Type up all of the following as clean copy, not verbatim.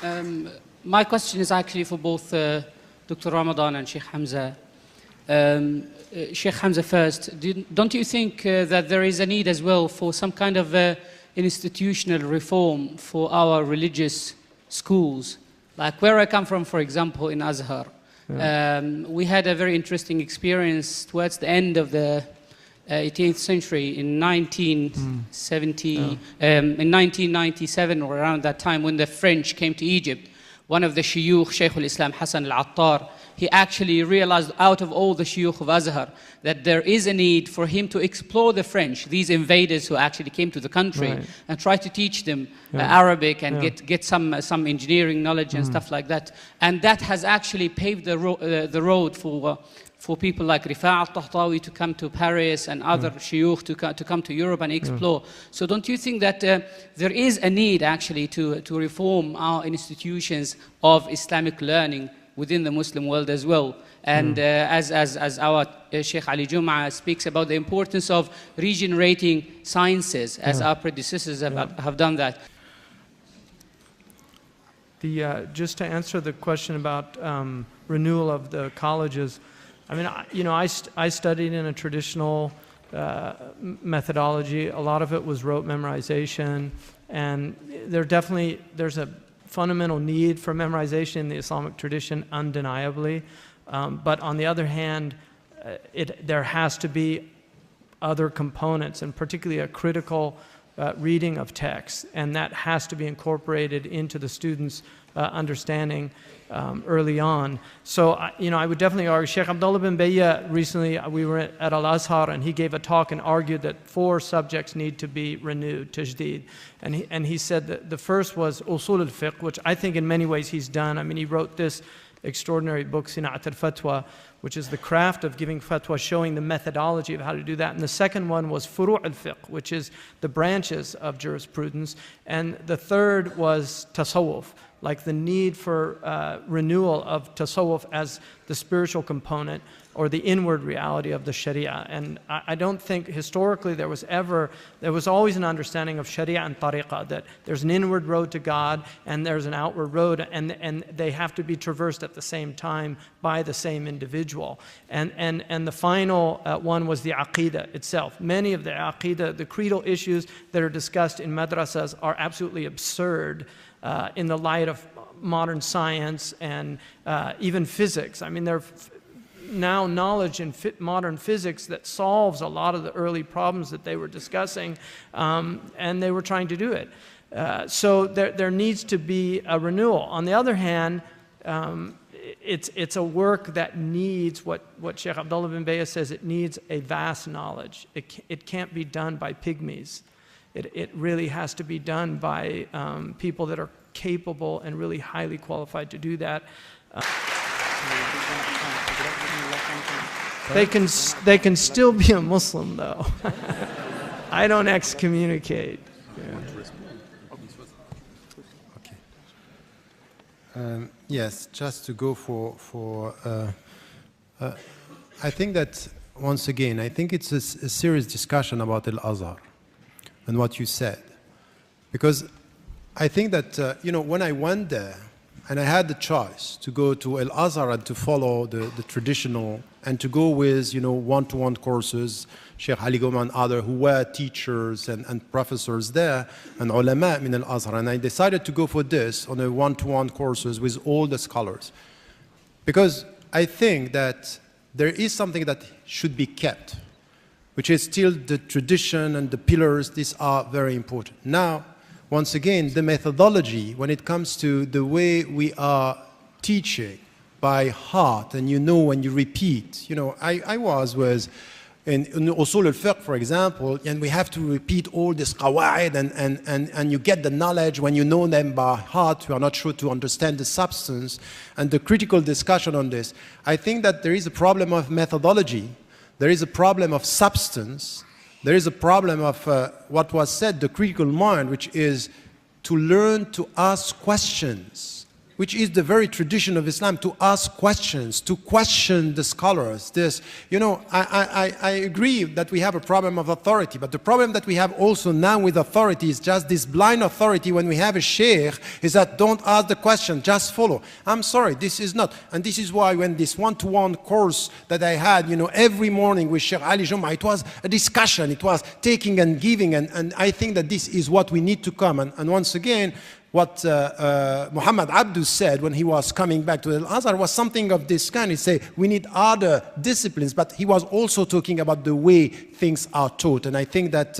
My question is actually for both Dr. Ramadan and Sheikh Hamza. Sheikh Hamza first, don't you think that there is a need as well for some kind of institutional reform for our religious schools? Like where I come from, for example, in Azhar, we had a very interesting experience towards the end of the 18th century in 1997 or around that time when the French came to Egypt. One of the shuyukh, Shaykh al-Islam Hassan al-Attar, he actually realized out of all the shuyukh of Azhar that there is a need for him to explore the French, these invaders who actually came to the country, and try to teach them Arabic and get some engineering knowledge and stuff like that. And that has actually paved the road for people like Rifa' al-Tahtawi to come to Paris and other shuyukh to come to Europe and explore. So don't you think that there is a need actually to reform our institutions of Islamic learning within the Muslim world as well? And as our Sheikh Ali Jum'ah speaks about the importance of regenerating sciences, as our predecessors have done that. Just to answer the question about renewal of the colleges, I mean, I studied in a traditional methodology. A lot of it was rote memorization, and there's a fundamental need for memorization in the Islamic tradition, undeniably. But on the other hand, there has to be other components, and particularly a critical reading of text, and that has to be incorporated into the students' understanding early on. So, I would definitely argue, Sheikh Abdullah bin Bayya, recently we were at Al-Azhar, and he gave a talk and argued that 4 subjects need to be renewed, tajdeed. And he said that the first was Usul al-Fiqh, which I think in many ways he's done. I mean, he wrote this extraordinary book, Sina'at al-Fatwa, which is the craft of giving fatwa, showing the methodology of how to do that. And the second one was Furu' al-Fiqh, which is the branches of jurisprudence. And the third was Tasawwuf, like the need for renewal of Tasawwuf as the spiritual component or the inward reality of the Sharia. And I don't think historically there was always an understanding of Sharia and Tariqah, that there's an inward road to God and there's an outward road, and they have to be traversed at the same time by the same individual. And the final one was the Aqidah itself. Many of the Aqidah, the creedal issues that are discussed in madrasas are absolutely absurd in the light of modern science and even physics. I mean, there are now knowledge in modern physics that solves a lot of the early problems that they were discussing, and they were trying to do it. So there needs to be a renewal. On the other hand, it's a work that needs what Sheikh Abdullah bin Bayya says, it needs a vast knowledge. It can't be done by pygmies. It really has to be done by people that are capable and really highly qualified to do that. They can still be a Muslim, though. I don't excommunicate. Okay. Yes, just to go for I think that once again, I think it's a serious discussion about Al-Azhar and what you said, because I think that when I went there and I had the choice to go to Al-Azhar and to follow the traditional and to go with one-to-one courses, Sheikh Ali Goma and others who were teachers and professors there and ulama min Al-Azhar, and I decided to go for this on a one-to-one courses with all the scholars, because I think that there is something that should be kept, which is still the tradition and the pillars. These are very important. Now, once again, the methodology, when it comes to the way we are teaching by heart, and when you repeat, I was in Usul al-Fiqh, for example, and we have to repeat all this qawaid, and you get the knowledge when you know them by heart. You are not sure to understand the substance and the critical discussion on this. I think that there is a problem of methodology, there is a problem of substance, there is a problem of what was said, the critical mind, which is to learn to ask questions which is the very tradition of Islam, to ask questions, to question the scholars. This, I agree that we have a problem of authority, but the problem that we have also now with authority is just this blind authority when we have a sheikh, is that don't ask the question, just follow. I'm sorry, this is not. And this is why when this one-to-one course that I had, every morning with Sheikh Ali Jumma, it was a discussion, it was taking and giving, and I think that this is what we need to come. And once again, what Muhammad Abdu said when he was coming back to Al-Azhar was something of this kind. He said, we need other disciplines, but he was also talking about the way things are taught. And I think that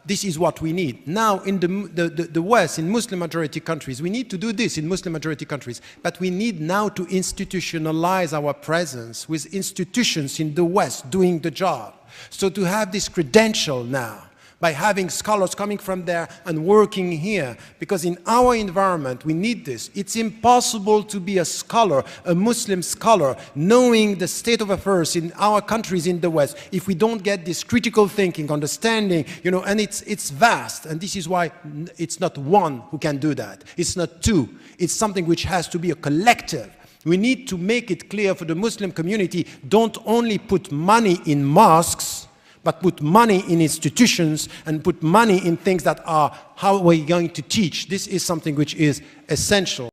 this is what we need. Now, in the West, in Muslim-majority countries, we need to do this in Muslim-majority countries, but we need now to institutionalize our presence with institutions in the West doing the job. So to have this credential now, by having scholars coming from there and working here. Because in our environment, we need this. It's impossible to be a scholar, a Muslim scholar, knowing the state of affairs in our countries in the West, if we don't get this critical thinking, understanding, and it's vast. And this is why it's not one who can do that. It's not two. It's something which has to be a collective. We need to make it clear for the Muslim community, don't only put money in mosques, but put money in institutions and put money in things that are how we're going to teach. This is something which is essential.